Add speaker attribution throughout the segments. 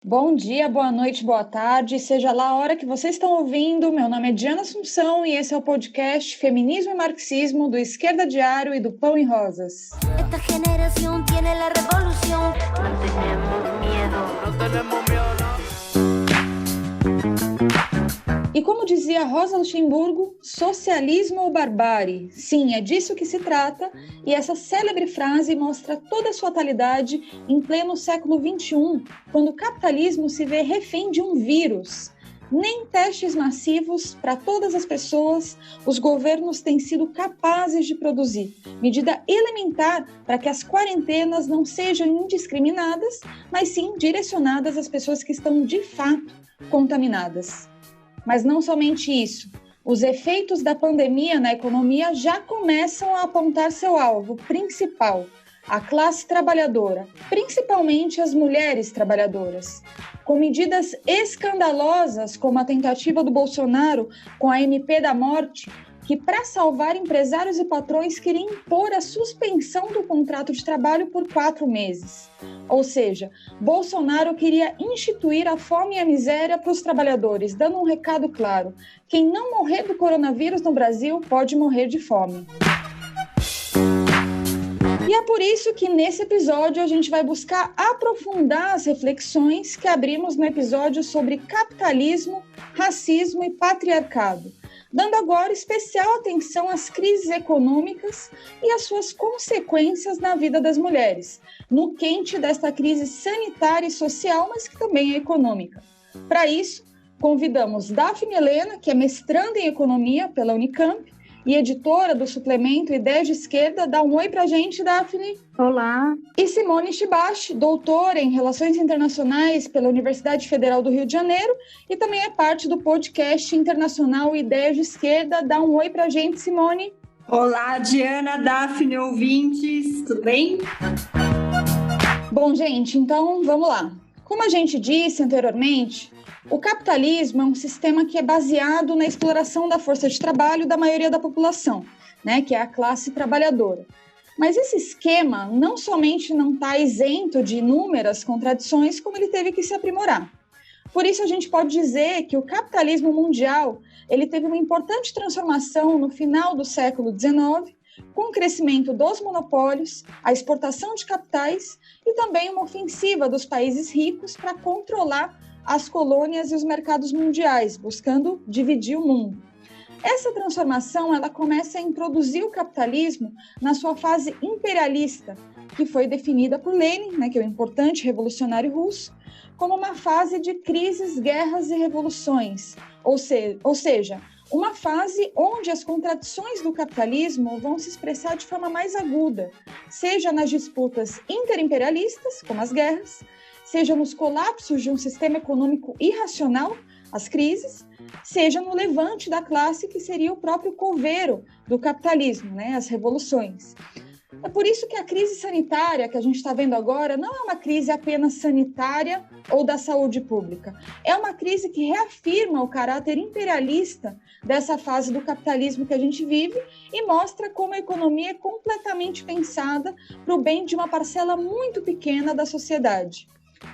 Speaker 1: Bom dia, boa noite, boa tarde, seja lá a hora que vocês estão ouvindo. Meu nome é Diana Assunção e esse é o podcast Feminismo e Marxismo do Esquerda Diário e do Pão e Rosas.
Speaker 2: Esta generación tiene la revolución. No tenemos miedo. No tenemos miedo.
Speaker 1: E como dizia Rosa Luxemburgo, socialismo ou barbárie? Sim, é disso que se trata, e essa célebre frase mostra toda a sua atualidade em pleno século XXI, quando o capitalismo se vê refém de um vírus. Nem testes massivos para todas as pessoas os governos têm sido capazes de produzir, medida elementar para que as quarentenas não sejam indiscriminadas, mas sim direcionadas às pessoas que estão de fato contaminadas. Mas não somente isso, os efeitos da pandemia na economia já começam a apontar seu alvo principal, a classe trabalhadora, principalmente as mulheres trabalhadoras. Com medidas escandalosas, como a tentativa do Bolsonaro com a MP da morte, que para salvar empresários e patrões queria impor a suspensão do contrato de trabalho por 4 meses. Ou seja, Bolsonaro queria instituir a fome e a miséria para os trabalhadores, dando um recado claro: quem não morrer do coronavírus no Brasil pode morrer de fome. E é por isso que nesse episódio a gente vai buscar aprofundar as reflexões que abrimos no episódio sobre capitalismo, racismo e patriarcado, dando agora especial atenção às crises econômicas e às suas consequências na vida das mulheres, no quente desta crise sanitária e social, mas que também é econômica. Para isso, convidamos Daphne Helena, que é mestranda em Economia pela Unicamp e editora do suplemento Ideias de Esquerda. Dá um oi para a gente, Daphne.
Speaker 3: Olá.
Speaker 1: E Simone Shibashi, doutora em Relações Internacionais pela Universidade Federal do Rio de Janeiro e também é parte do podcast internacional Ideias de Esquerda. Dá um oi para a gente, Simone.
Speaker 3: Olá, Diana, Daphne, ouvintes, tudo bem?
Speaker 1: Bom, gente, então vamos lá. Como a gente disse anteriormente, o capitalismo é um sistema que é baseado na exploração da força de trabalho da maioria da população, né, que é a classe trabalhadora. Mas esse esquema não somente não está isento de inúmeras contradições, como ele teve que se aprimorar. Por isso a gente pode dizer que o capitalismo mundial ele teve uma importante transformação no final do século XIX, com o crescimento dos monopólios, a exportação de capitais e também uma ofensiva dos países ricos para controlar as colônias e os mercados mundiais, buscando dividir o mundo. Essa transformação ela começa a introduzir o capitalismo na sua fase imperialista, que foi definida por Lenin, né, que é o importante revolucionário russo, como uma fase de crises, guerras e revoluções, ou seja, uma fase onde as contradições do capitalismo vão se expressar de forma mais aguda, seja nas disputas interimperialistas, como as guerras, seja nos colapsos de um sistema econômico irracional, as crises, seja no levante da classe, que seria o próprio coveiro do capitalismo, né, as revoluções. É por isso que a crise sanitária que a gente está vendo agora não é uma crise apenas sanitária ou da saúde pública. É uma crise que reafirma o caráter imperialista dessa fase do capitalismo que a gente vive e mostra como a economia é completamente pensada para o bem de uma parcela muito pequena da sociedade.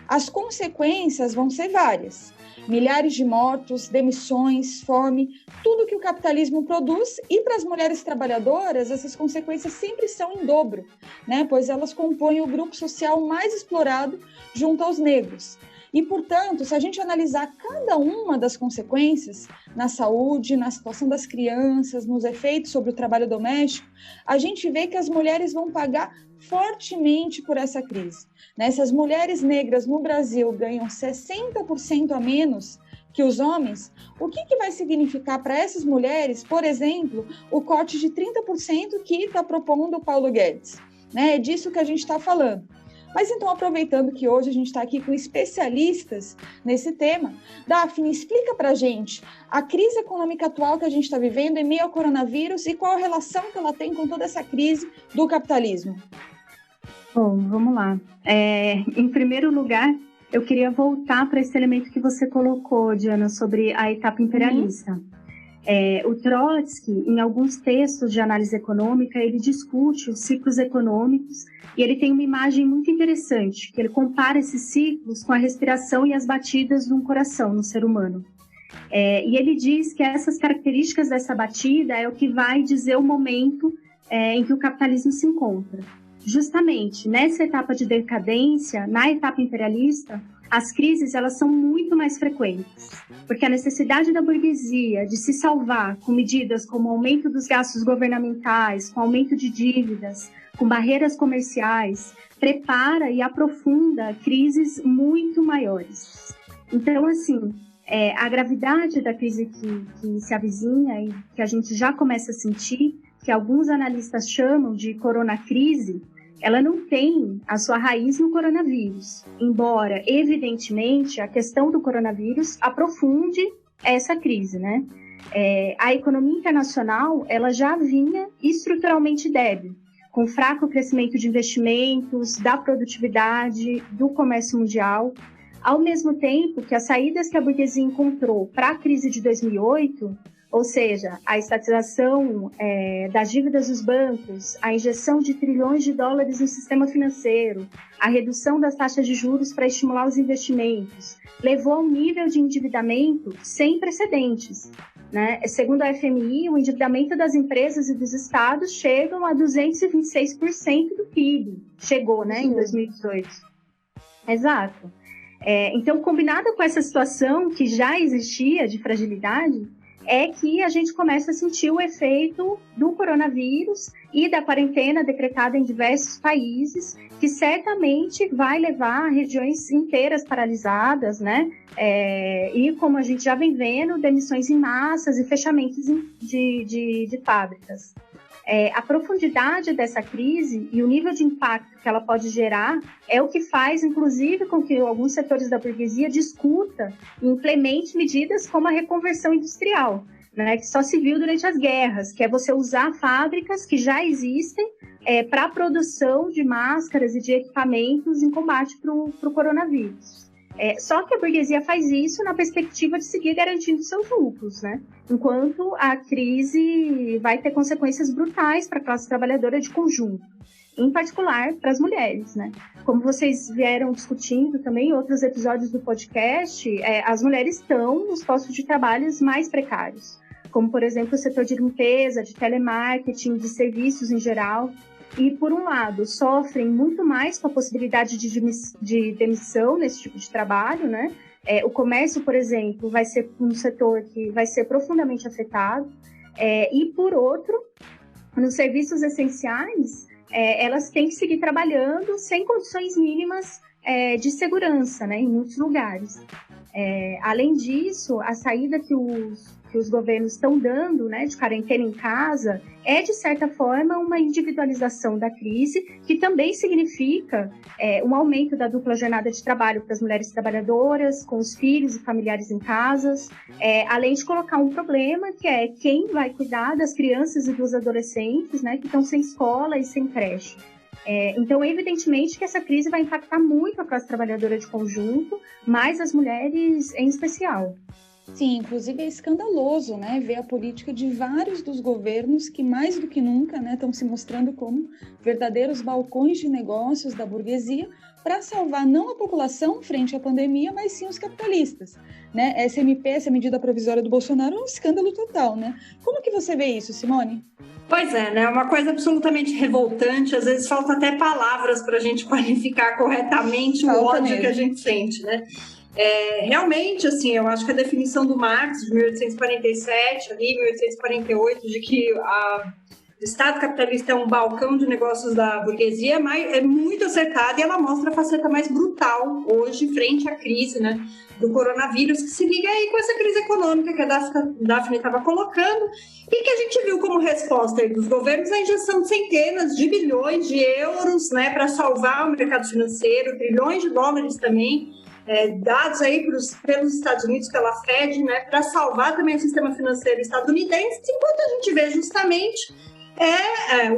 Speaker 1: As consequências vão ser várias. Milhares de mortos, demissões, fome, tudo que o capitalismo produz, e para as mulheres trabalhadoras essas consequências sempre são em dobro, né? Pois elas compõem o grupo social mais explorado junto aos negros. E, portanto, se a gente analisar cada uma das consequências na saúde, na situação das crianças, nos efeitos sobre o trabalho doméstico, a gente vê que as mulheres vão pagar fortemente por essa crise, né? Se as mulheres negras no Brasil ganham 60% a menos que os homens, o que vai significar para essas mulheres, por exemplo, o corte de 30% que está propondo o Paulo Guedes, né? É disso que a gente está falando. Mas então, aproveitando que hoje a gente está aqui com especialistas nesse tema, Daphne, explica para a gente a crise econômica atual que a gente está vivendo em meio ao coronavírus e qual a relação que ela tem com toda essa crise do capitalismo.
Speaker 3: Bom, vamos lá. Em primeiro lugar, eu queria voltar para esse elemento que você colocou, Diana, sobre a etapa imperialista. O Trotsky, em alguns textos de análise econômica, ele discute os ciclos econômicos e ele tem uma imagem muito interessante, que ele compara esses ciclos com a respiração e as batidas de um coração no ser humano. E ele diz que essas características dessa batida é o que vai dizer o momento em que o capitalismo se encontra. Justamente nessa etapa de decadência, na etapa imperialista, as crises elas são muito mais frequentes, porque a necessidade da burguesia de se salvar com medidas como aumento dos gastos governamentais, com aumento de dívidas, com barreiras comerciais, prepara e aprofunda crises muito maiores. Então, assim, a gravidade da crise que se avizinha e que a gente já começa a sentir, que alguns analistas chamam de coronacrise, ela não tem a sua raiz no coronavírus, embora, evidentemente, a questão do coronavírus aprofunde essa crise, né? A economia internacional, ela já vinha estruturalmente débil, com fraco crescimento de investimentos, da produtividade, do comércio mundial, ao mesmo tempo que as saídas que a burguesia encontrou para a crise de 2008, ou seja, a estatização das dívidas dos bancos, a injeção de trilhões de dólares no sistema financeiro, a redução das taxas de juros para estimular os investimentos, levou a um nível de endividamento sem precedentes, né? Segundo a FMI, o endividamento das empresas e dos estados chegam a 226% do PIB. Chegou, né, em 2018. Exato. Então, combinado com essa situação que já existia de fragilidade, é que a gente começa a sentir o efeito do coronavírus e da quarentena decretada em diversos países, que certamente vai levar a regiões inteiras paralisadas, né? E como a gente já vem vendo, demissões em massas e fechamentos de fábricas. A profundidade dessa crise e o nível de impacto que ela pode gerar é o que faz, inclusive, com que alguns setores da burguesia discuta e implemente medidas como a reconversão industrial, né, que só se viu durante as guerras, que é você usar fábricas que já existem para a produção de máscaras e de equipamentos em combate para o coronavírus. Só que a burguesia faz isso na perspectiva de seguir garantindo seus lucros, né? Enquanto a crise vai ter consequências brutais para a classe trabalhadora de conjunto, em particular para as mulheres, né? Como vocês vieram discutindo também em outros episódios do podcast, as mulheres estão nos postos de trabalho mais precários, como, por exemplo, o setor de limpeza, de telemarketing, de serviços em geral. E, por um lado, sofrem muito mais com a possibilidade de demissão nesse tipo de trabalho, né? O comércio, por exemplo, vai ser um setor que vai ser profundamente afetado. E, por outro, nos serviços essenciais, elas têm que seguir trabalhando sem condições mínimas de segurança, né? Em muitos lugares. Além disso, a saída que os governos estão dando, né, de quarentena em casa, é, de certa forma, uma individualização da crise, que também significa um aumento da dupla jornada de trabalho para as mulheres trabalhadoras, com os filhos e familiares em casas, além de colocar um problema, que é quem vai cuidar das crianças e dos adolescentes, né, que estão sem escola e sem creche. Então, evidentemente que essa crise vai impactar muito a classe trabalhadora de conjunto, mas as mulheres em especial.
Speaker 1: Sim, inclusive é escandaloso, né, ver a política de vários dos governos que mais do que nunca, né, estão se mostrando como verdadeiros balcões de negócios da burguesia para salvar não a população frente à pandemia, mas sim os capitalistas, né? Essa MP, essa medida provisória do Bolsonaro, é um escândalo total, né? Como que você vê isso, Simone?
Speaker 4: Pois é, né? Uma coisa absolutamente revoltante, às vezes falta até palavras para a gente qualificar corretamente o ódio mesmo que a gente sente, né? Realmente, assim, eu acho que a definição do Marx, de 1847, ali, 1848, de que o Estado capitalista é um balcão de negócios da burguesia, é muito acertada, e ela mostra a faceta mais brutal hoje, frente à crise, né, do coronavírus, que se liga aí com essa crise econômica que a Daphne estava colocando, e que a gente viu como resposta aí dos governos a injeção de centenas de bilhões de euros, né, para salvar o mercado financeiro, trilhões de dólares também, dados aí pelos Estados Unidos pela Fed, né, para salvar também o sistema financeiro estadunidense, enquanto a gente vê justamente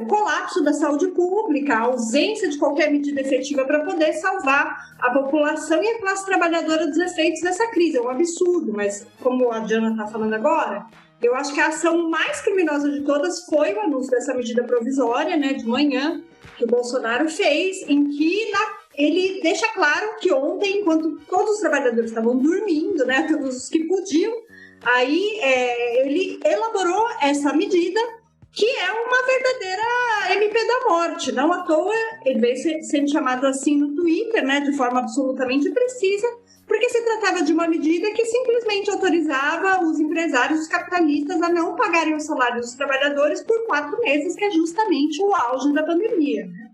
Speaker 4: o colapso da saúde pública, a ausência de qualquer medida efetiva para poder salvar a população e a classe trabalhadora dos efeitos dessa crise. É um absurdo, mas como a Diana está falando agora, Eu acho que a ação mais criminosa de todas foi o anúncio dessa medida provisória, né, de manhã, que o Bolsonaro fez, em que ele deixa claro que ontem, enquanto todos os trabalhadores estavam dormindo, né, todos os que podiam, aí ele elaborou essa medida, que é uma verdadeira MP da morte. Não à toa, ele veio sendo chamado assim no Twitter, né, de forma absolutamente precisa, porque se tratava de uma medida que simplesmente autorizava os empresários, os capitalistas, a não pagarem o salário dos trabalhadores por 4 meses, que é justamente o auge da pandemia, né?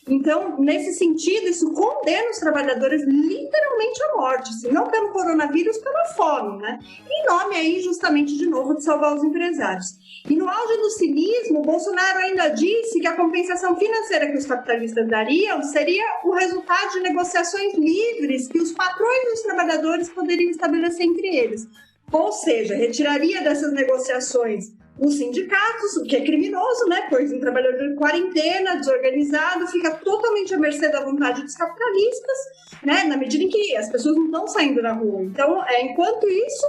Speaker 4: Então, nesse sentido, isso condena os trabalhadores literalmente à morte, se não pelo coronavírus, pela fome, né? Em nome aí, justamente, de novo, de salvar os empresários. E no auge do cinismo, Bolsonaro ainda disse que a compensação financeira que os capitalistas dariam seria o resultado de negociações livres que os patrões dos trabalhadores poderiam estabelecer entre eles. Ou seja, retiraria dessas negociações os sindicatos, o que é criminoso, né? Pois um trabalhador de quarentena, desorganizado, fica totalmente à mercê da vontade dos capitalistas, né? Na medida em que as pessoas não estão saindo na rua. Então, enquanto isso,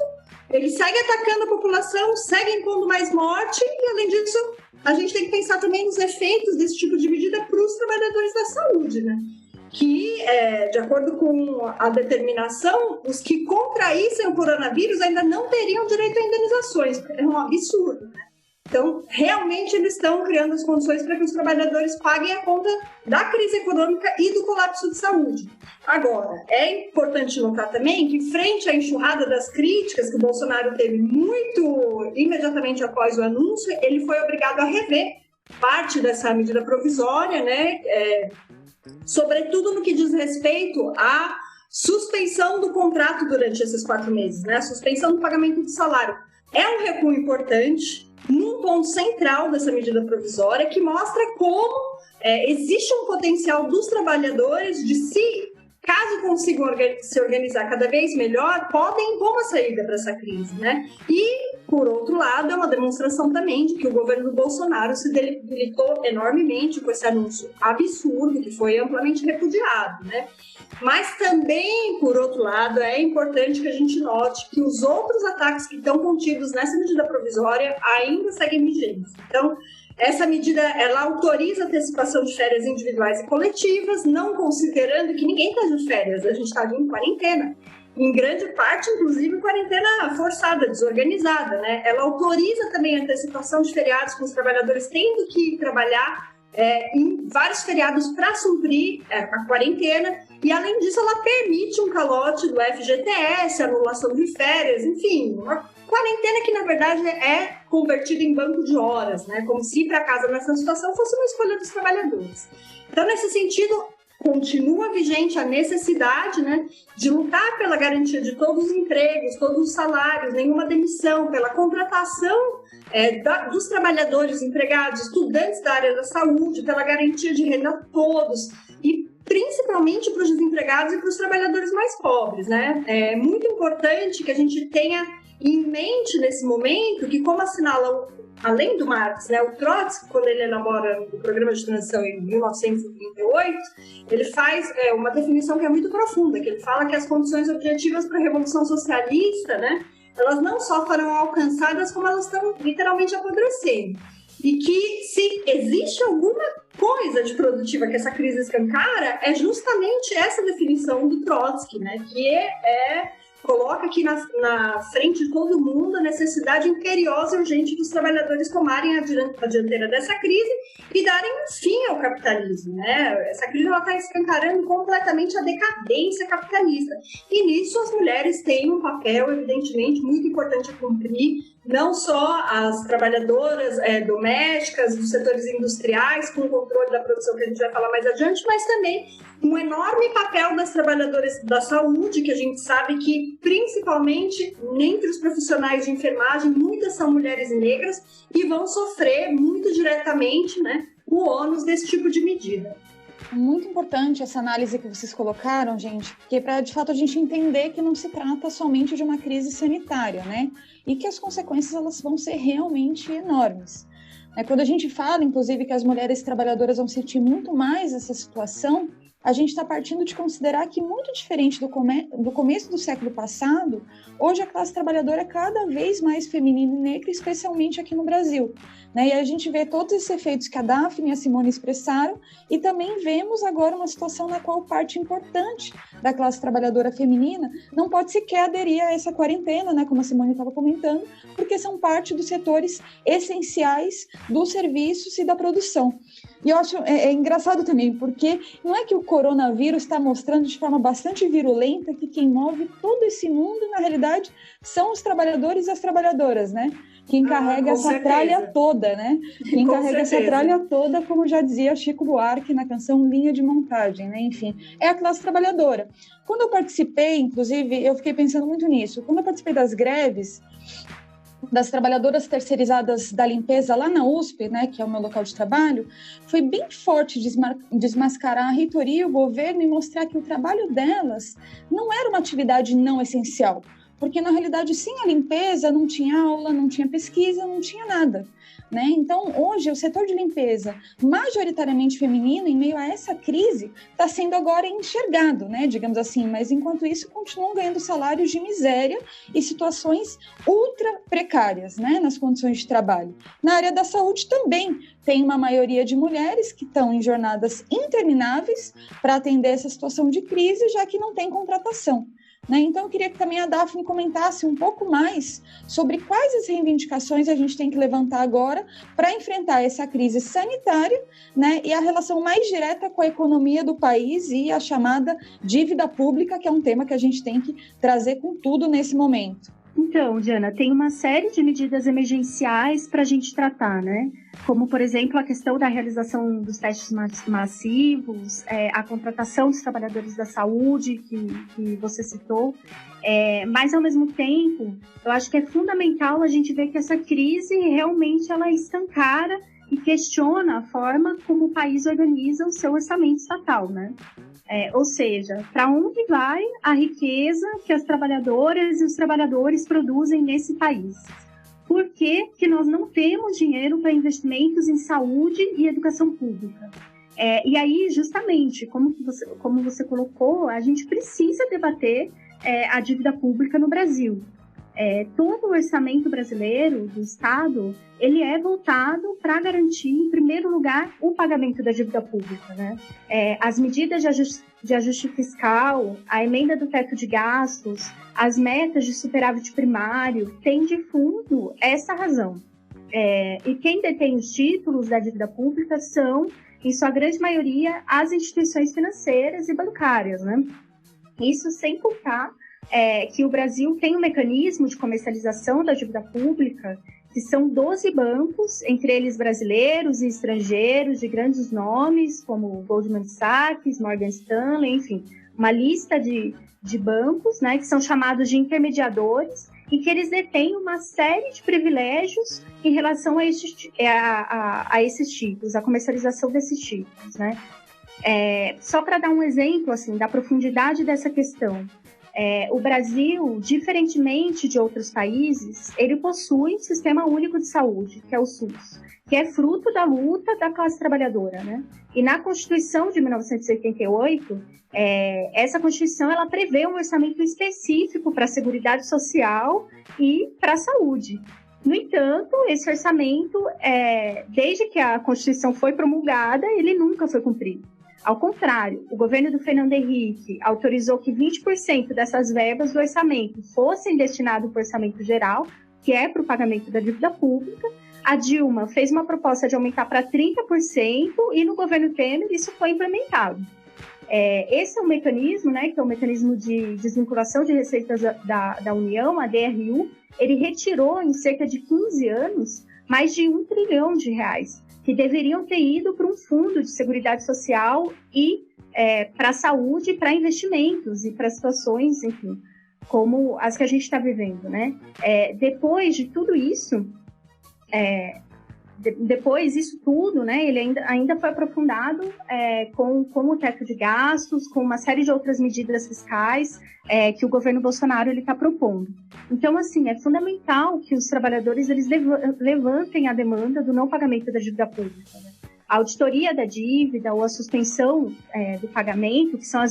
Speaker 4: ele segue atacando a população, segue impondo mais morte e, além disso, a gente tem que pensar também nos efeitos desse tipo de medida para os trabalhadores da saúde, né? Que, de acordo com a determinação, os que contraíssem o coronavírus ainda não teriam direito a indenizações. É um absurdo, né? Então, realmente, eles estão criando as condições para que os trabalhadores paguem a conta da crise econômica e do colapso de saúde. Agora, é importante notar também que, frente à enxurrada das críticas que o Bolsonaro teve muito imediatamente após o anúncio, ele foi obrigado a rever parte dessa medida provisória, né? Sobretudo no que diz respeito à suspensão do contrato durante esses 4 meses, né? A suspensão do pagamento do salário. É um recuo importante, num ponto central dessa medida provisória, que mostra como existe um potencial dos trabalhadores de caso consigam se organizar cada vez melhor, podem impor uma saída para essa crise, né? E, por outro lado, é uma demonstração também de que o governo do Bolsonaro se debilitou enormemente com esse anúncio absurdo, que foi amplamente repudiado, né? Mas também, por outro lado, é importante que a gente note que os outros ataques que estão contidos nessa medida provisória ainda seguem vigentes. Então, essa medida, ela autoriza a antecipação de férias individuais e coletivas, não considerando que ninguém está de férias, a gente está em quarentena. Em grande parte, inclusive, quarentena forçada, desorganizada, né? Ela autoriza também a antecipação de feriados com os trabalhadores tendo que trabalhar em vários feriados para suprir a quarentena, e além disso ela permite um calote do FGTS, anulação de férias, enfim, uma quarentena que na verdade é convertida em banco de horas, né? Como se ir para casa nessa situação fosse uma escolha dos trabalhadores. Então, nesse sentido, continua vigente a necessidade, né, de lutar pela garantia de todos os empregos, todos os salários, nenhuma demissão, pela contratação dos trabalhadores, empregados, estudantes da área da saúde, pela garantia de renda a todos e principalmente para os desempregados e para os trabalhadores mais pobres, né? É muito importante que a gente tenha em mente nesse momento que, como assinala além do Marx, né, o Trotsky, quando ele elabora o programa de transição em 1938, ele faz uma definição que é muito profunda, que ele fala que as condições objetivas para a Revolução Socialista, né, elas não só foram alcançadas, como elas estão literalmente apodrecendo. E que se existe alguma coisa de produtiva que essa crise escancara, é justamente essa definição do Trotsky, né, que coloca aqui na frente de todo mundo a necessidade imperiosa e urgente dos trabalhadores tomarem a dianteira dessa crise e darem um fim ao capitalismo, né? Essa crise está escancarando completamente a decadência capitalista. E nisso as mulheres têm um papel, evidentemente, muito importante a cumprir, não só as trabalhadoras domésticas, dos setores industriais, com o controle da produção que a gente vai falar mais adiante, mas também um enorme papel das trabalhadoras da saúde, que a gente sabe que, principalmente entre os profissionais de enfermagem, muitas são mulheres negras e vão sofrer muito diretamente, né, o ônus desse tipo de medida.
Speaker 1: Muito importante essa análise que vocês colocaram, gente, porque para, de fato, a gente entender que não se trata somente de uma crise sanitária, né? E que as consequências elas vão ser realmente enormes. Quando a gente fala, inclusive, que as mulheres trabalhadoras vão sentir muito mais essa situação, a gente está partindo de considerar que, muito diferente do começo do século passado, hoje a classe trabalhadora é cada vez mais feminina e negra, especialmente aqui no Brasil, né? E a gente vê todos esses efeitos que a Daphne e a Simone expressaram, e também vemos agora uma situação na qual parte importante da classe trabalhadora feminina não pode sequer aderir a essa quarentena, né, como a Simone estava comentando, porque são parte dos setores essenciais dos serviços e da produção. E eu acho engraçado também, porque não é que o coronavírus está mostrando de forma bastante virulenta que quem move todo esse mundo, na realidade, são os trabalhadores e as trabalhadoras, né? Quem carrega essa tralha toda, né? Quem carrega essa tralha toda, como já dizia Chico Buarque na canção Linha de Montagem, né? Enfim, é a classe trabalhadora. Quando eu participei, inclusive, eu fiquei pensando muito nisso. Quando eu participei das greves das trabalhadoras terceirizadas da limpeza lá na USP, né, que é o meu local de trabalho, foi bem forte desmascarar a reitoria e o governo e mostrar que o trabalho delas não era uma atividade não essencial, porque na realidade, sem a limpeza, não tinha aula, não tinha pesquisa, não tinha nada, né? Então, hoje, o setor de limpeza, majoritariamente feminino, em meio a essa crise, está sendo agora enxergado, né? Digamos assim, mas enquanto isso, continuam ganhando salários de miséria e situações ultra precárias, né? Nas condições de trabalho. Na área da saúde também tem uma maioria de mulheres que estão em jornadas intermináveis para atender essa situação de crise, já que não tem contratação, né? Então, eu queria que também a Daphne comentasse um pouco mais sobre quais as reivindicações a gente tem que levantar agora para enfrentar essa crise sanitária, né? E a relação mais direta com a economia do país e a chamada dívida pública, que é um tema que a gente tem que trazer com tudo nesse momento.
Speaker 3: Então, Diana, tem uma série de medidas emergenciais para a gente tratar, né? Como, por exemplo, a questão da realização dos testes massivos, a contratação dos trabalhadores da saúde, que você citou. Mas, ao mesmo tempo, eu acho que é fundamental a gente ver que essa crise realmente ela escancara e questiona a forma como o país organiza o seu orçamento estatal, né? Ou seja, para onde vai a riqueza que as trabalhadoras e os trabalhadores produzem nesse país? Por que nós não temos dinheiro para investimentos em saúde e educação pública? E aí, justamente, como você colocou, a gente precisa debater a dívida pública no Brasil. Todo o orçamento brasileiro do Estado, ele é voltado para garantir, em primeiro lugar, o pagamento da dívida pública, né? As medidas de ajuste fiscal, a emenda do teto de gastos, as metas de superávit primário, têm de fundo essa razão. E quem detém os títulos da dívida pública são, em sua grande maioria, as instituições financeiras e bancárias, né? Isso sem contar que o Brasil tem um mecanismo de comercialização da dívida pública, que são 12 bancos, entre eles brasileiros e estrangeiros, de grandes nomes, como Goldman Sachs, Morgan Stanley, enfim, uma lista de bancos, né, que são chamados de intermediadores, e que eles detêm uma série de privilégios em relação a esses títulos, a comercialização desses títulos, né? Só para dar um exemplo assim, da profundidade dessa questão, o Brasil, diferentemente de outros países, ele possui um sistema único de saúde, que é o SUS, que é fruto da luta da classe trabalhadora, né? E na Constituição de 1988, essa Constituição ela prevê um orçamento específico para a Seguridade Social e para a saúde. No entanto, esse orçamento, desde que a Constituição foi promulgada, ele nunca foi cumprido. Ao contrário, o governo do Fernando Henrique autorizou que 20% dessas verbas do orçamento fossem destinadas para o orçamento geral, que é para o pagamento da dívida pública. A Dilma fez uma proposta de aumentar para 30% e no governo Temer isso foi implementado. Esse é um mecanismo, né, que é o mecanismo de desvinculação de receitas da União, a DRU. Ele retirou em cerca de 15 anos mais de R$1 trilhão, que deveriam ter ido para um fundo de seguridade social e para a saúde, para investimentos e para situações, enfim, como as que a gente está vivendo, né? Depois de tudo isso, depois disso tudo, né, ele ainda foi aprofundado com o teto de gastos, com uma série de outras medidas fiscais que o governo Bolsonaro está propondo. Então, assim, é fundamental que os trabalhadores eles levantem a demanda do não pagamento da dívida pública, né? a auditoria da dívida ou a suspensão do pagamento, que são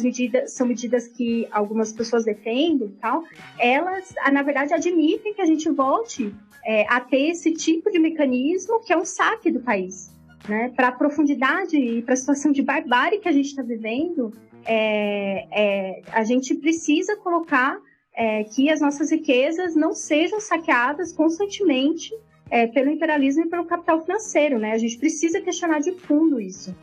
Speaker 3: medidas que algumas pessoas defendem e tal, elas, na verdade, admitem que a gente volte a ter esse tipo de mecanismo que é um saque do país, né? Para a profundidade e para a situação de barbárie que a gente está vivendo, a gente precisa colocar que as nossas riquezas não sejam saqueadas constantemente pelo imperialismo e pelo capital financeiro, né? A gente precisa questionar de fundo isso.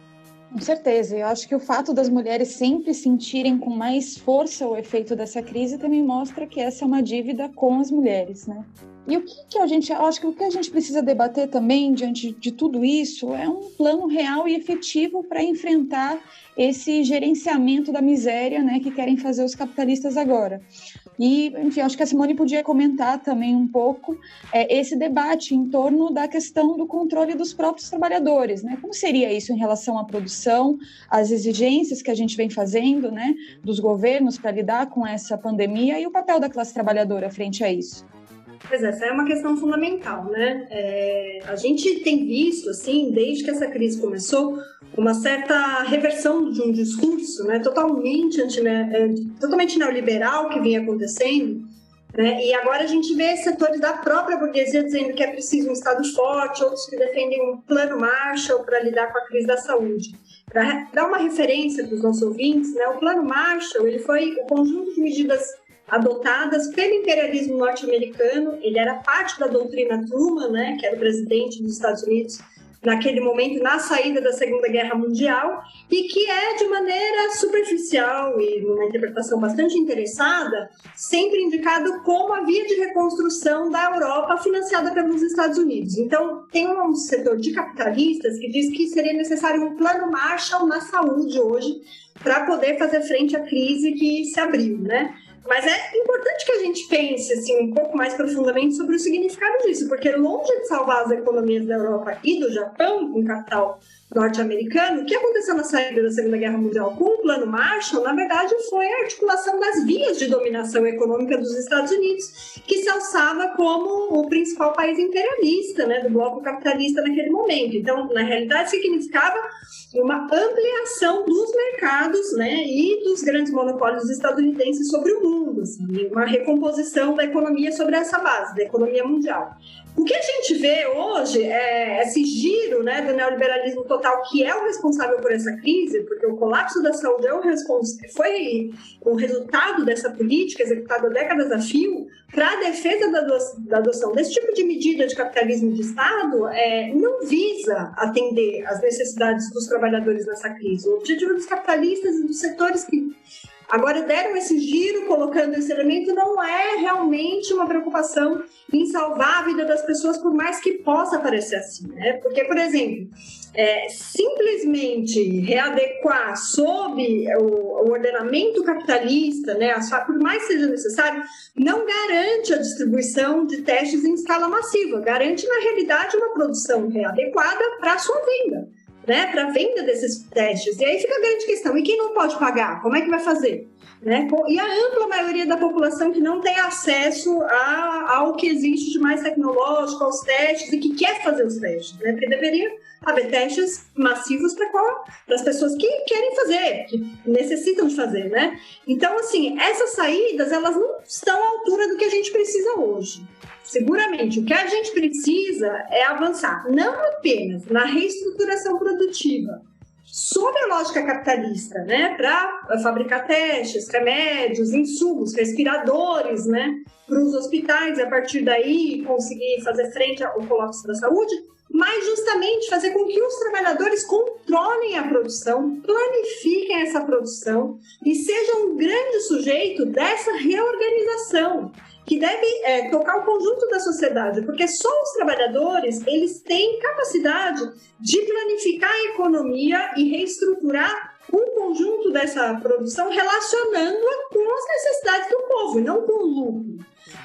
Speaker 1: Com certeza, eu acho que o fato das mulheres sempre sentirem com mais força o efeito dessa crise também mostra que essa é uma dívida com as mulheres, né? E eu acho que o que a gente precisa debater também, diante de tudo isso, é um plano real e efetivo para enfrentar esse gerenciamento da miséria, né, que querem fazer os capitalistas agora. E, enfim, acho que a Simone podia comentar também um pouco esse debate em torno da questão do controle dos próprios trabalhadores, né? Como seria isso em relação à produção, às exigências que a gente vem fazendo, né, dos governos para lidar com essa pandemia e o papel da classe trabalhadora frente a isso?
Speaker 4: Pois é, essa é uma questão fundamental, né? A gente tem visto, assim, desde que essa crise começou, uma certa reversão de um discurso, né, totalmente neoliberal que vinha acontecendo, né? E agora a gente vê setores da própria burguesia dizendo que é preciso um Estado forte, outros que defendem um plano Marshall para lidar com a crise da saúde. Para dar uma referência para os nossos ouvintes, né, o plano Marshall ele foi o conjunto de medidas adotadas pelo imperialismo norte-americano. Ele era parte da doutrina Truman, né, que era o presidente dos Estados Unidos naquele momento, na saída da Segunda Guerra Mundial, e que é, de maneira superficial e numa interpretação bastante interessada, sempre indicado como a via de reconstrução da Europa financiada pelos Estados Unidos. Então, tem um setor de capitalistas que diz que seria necessário um plano Marshall na saúde hoje para poder fazer frente à crise que se abriu, né? Mas é importante que a gente pense assim, um pouco mais profundamente sobre o significado disso, porque longe de salvar as economias da Europa e do Japão, com capital norte-americano, o que aconteceu na saída da Segunda Guerra Mundial com o Plano Marshall, na verdade, foi a articulação das vias de dominação econômica dos Estados Unidos, que se alçava como o principal país imperialista, né, do bloco capitalista naquele momento. Então, na realidade, significava uma ampliação dos mercados, né, e dos grandes monopólios estadunidenses sobre o mundo, assim, uma recomposição da economia sobre essa base, da economia mundial. O que a gente vê hoje é esse giro, né, do neoliberalismo total, que é o responsável por essa crise, porque o colapso da saúde foi o resultado dessa política executada há décadas a fio para a defesa da adoção desse tipo de medida de capitalismo de Estado, não visa atender às necessidades dos trabalhadores nessa crise. O objetivo dos capitalistas e dos setores que agora deram esse giro, colocando esse elemento, não é realmente uma preocupação em salvar a vida das pessoas, por mais que possa parecer assim, né? Porque, por exemplo, simplesmente readequar sob o ordenamento capitalista, né, por mais que seja necessário, não garante a distribuição de testes em escala massiva, garante, na realidade, uma produção readequada para a sua venda, né, para a venda desses testes. E aí fica a grande questão, e quem não pode pagar? Como é que vai fazer? Né? E a ampla maioria da população que não tem acesso ao que existe de mais tecnológico, aos testes, e que quer fazer os testes, né? Porque deveria haver testes massivos para as pessoas que querem fazer, que necessitam de fazer, né? Então, assim, essas saídas, elas não estão à altura do que a gente precisa hoje. Seguramente, o que a gente precisa é avançar, não apenas na reestruturação produtiva, sob a lógica capitalista, né, para fabricar testes, remédios, insumos, respiradores, né, para os hospitais e a partir daí conseguir fazer frente ao colapso da saúde, mas justamente fazer com que os trabalhadores controlem a produção, planifiquem essa produção e sejam um grande sujeito dessa reorganização, que deve tocar o conjunto da sociedade, porque só os trabalhadores, eles têm capacidade de planificar a economia e reestruturar o conjunto dessa produção relacionando-a com as necessidades do povo, e não com o lucro.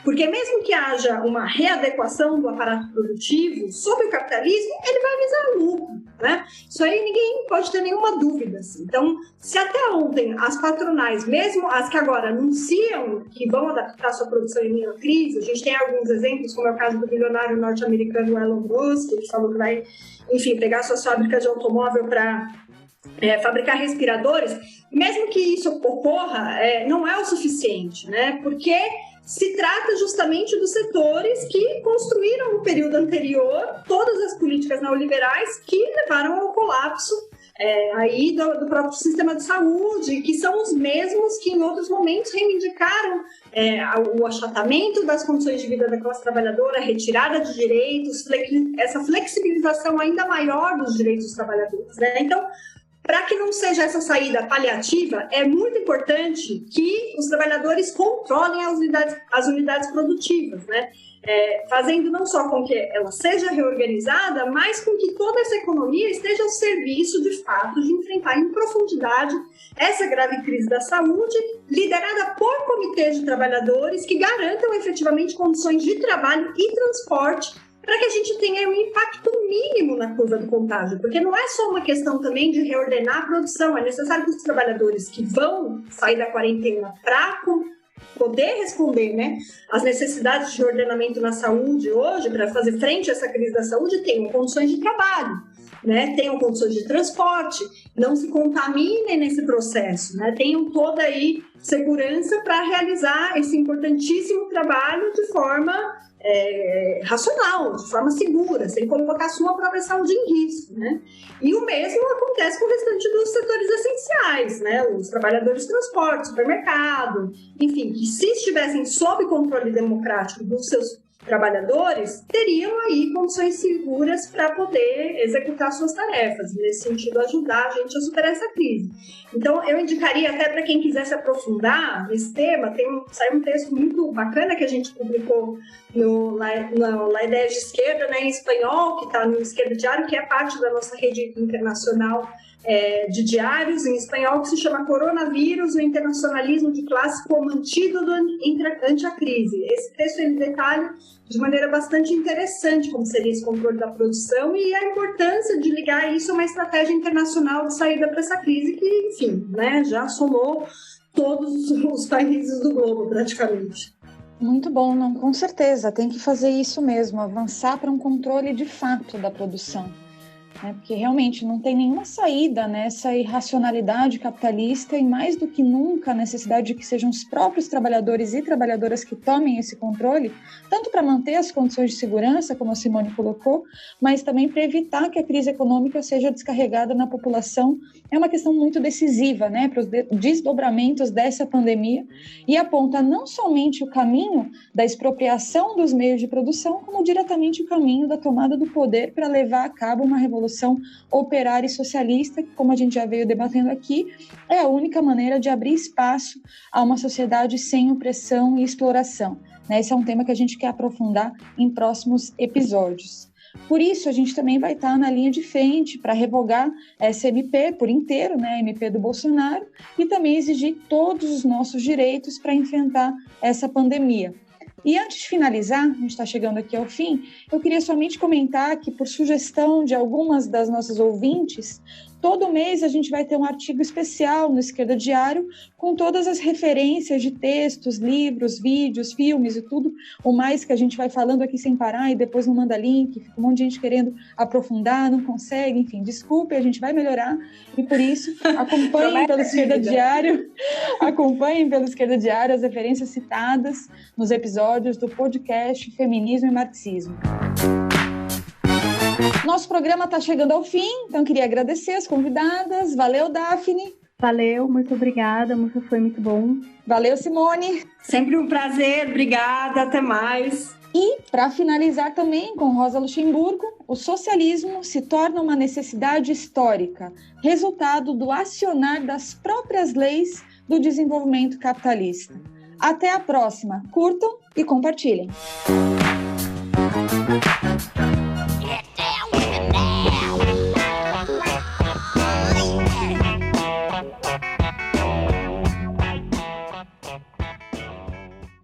Speaker 4: Porque mesmo que haja uma readequação do aparato produtivo sob o capitalismo, ele vai visar lucro, né? Isso aí ninguém pode ter nenhuma dúvida. Assim. Então, se até ontem as patronais, mesmo as que agora anunciam que vão adaptar sua produção em meio à crise, a gente tem alguns exemplos, como é o caso do bilionário norte-americano Elon Musk, que falou que vai, enfim, pegar suas fábricas de automóvel para fabricar respiradores, mesmo que isso ocorra, não é o suficiente, né? Porque se trata justamente dos setores que construíram no período anterior todas as políticas neoliberais que levaram ao colapso aí do próprio sistema de saúde, que são os mesmos que em outros momentos reivindicaram o achatamento das condições de vida da classe trabalhadora, a retirada de direitos, essa flexibilização ainda maior dos direitos dos trabalhadores, né? Então, para que não seja essa saída paliativa, é muito importante que os trabalhadores controlem as unidades produtivas, né? Fazendo não só com que ela seja reorganizada, mas com que toda essa economia esteja ao serviço, de fato, de enfrentar em profundidade essa grave crise da saúde, liderada por comitês de trabalhadores que garantam efetivamente condições de trabalho e transporte para que a gente tenha um impacto mínimo na curva do contágio, porque não é só uma questão também de reordenar a produção, é necessário que os trabalhadores que vão sair da quarentena para poder responder, né, às necessidades de ordenamento na saúde hoje, para fazer frente a essa crise da saúde, tenham condições de trabalho, né, tenham condições de transporte, não se contaminem nesse processo, né, tenham toda aí segurança para realizar esse importantíssimo trabalho de forma racional, de forma segura, sem colocar a sua própria saúde em risco, né? E o mesmo acontece com o restante dos setores essenciais, né? Os trabalhadores de transporte, supermercado, enfim, que se estivessem sob controle democrático dos seus trabalhadores, teriam aí condições seguras para poder executar suas tarefas, nesse sentido ajudar a gente a superar essa crise. Então, eu indicaria até para quem quiser se aprofundar nesse tema, saiu um texto muito bacana que a gente publicou na Ideias de Esquerda, né, em espanhol, que está no Esquerda Diário, que é parte da nossa rede internacional de diários em espanhol, que se chama Coronavírus, o internacionalismo de classe como antídoto ante a crise. Esse texto ele detalha de maneira bastante interessante como seria esse controle da produção e a importância de ligar isso a uma estratégia internacional de saída para essa crise que, enfim, né, já assolou todos os países do globo praticamente.
Speaker 1: Muito bom, não, com certeza, tem que fazer isso mesmo, avançar para um controle de fato da produção. Porque realmente não tem nenhuma saída nessa irracionalidade capitalista e mais do que nunca a necessidade de que sejam os próprios trabalhadores e trabalhadoras que tomem esse controle, tanto para manter as condições de segurança, como a Simone colocou, mas também para evitar que a crise econômica seja descarregada na população. É uma questão muito decisiva, né, para os desdobramentos dessa pandemia e aponta não somente o caminho da expropriação dos meios de produção, como diretamente o caminho da tomada do poder para levar a cabo uma revolução operária e socialista, que, como a gente já veio debatendo aqui, é a única maneira de abrir espaço a uma sociedade sem opressão e exploração. Esse é um tema que a gente quer aprofundar em próximos episódios. Por isso, a gente também vai estar na linha de frente para revogar essa MP por inteiro, né, a MP do Bolsonaro, e também exigir todos os nossos direitos para enfrentar essa pandemia. E antes de finalizar, a gente está chegando aqui ao fim, eu queria somente comentar que, por sugestão de algumas das nossas ouvintes, todo mês a gente vai ter um artigo especial no Esquerda Diário com todas as referências de textos, livros, vídeos, filmes e tudo, o mais que a gente vai falando aqui sem parar e depois não manda link, fica um monte de gente querendo aprofundar, não consegue, enfim, desculpe, a gente vai melhorar e por isso acompanhem pelo Esquerda Diário, as referências citadas nos episódios do podcast Feminismo e Marxismo. Nosso programa está chegando ao fim, então queria agradecer as convidadas. Valeu, Daphne.
Speaker 3: Valeu, muito obrigada, foi muito bom.
Speaker 1: Valeu, Simone.
Speaker 4: Sempre um prazer, obrigada, até mais.
Speaker 1: E, para finalizar também com Rosa Luxemburgo, o socialismo se torna uma necessidade histórica, resultado do acionar das próprias leis do desenvolvimento capitalista. Até a próxima. Curtam e compartilhem.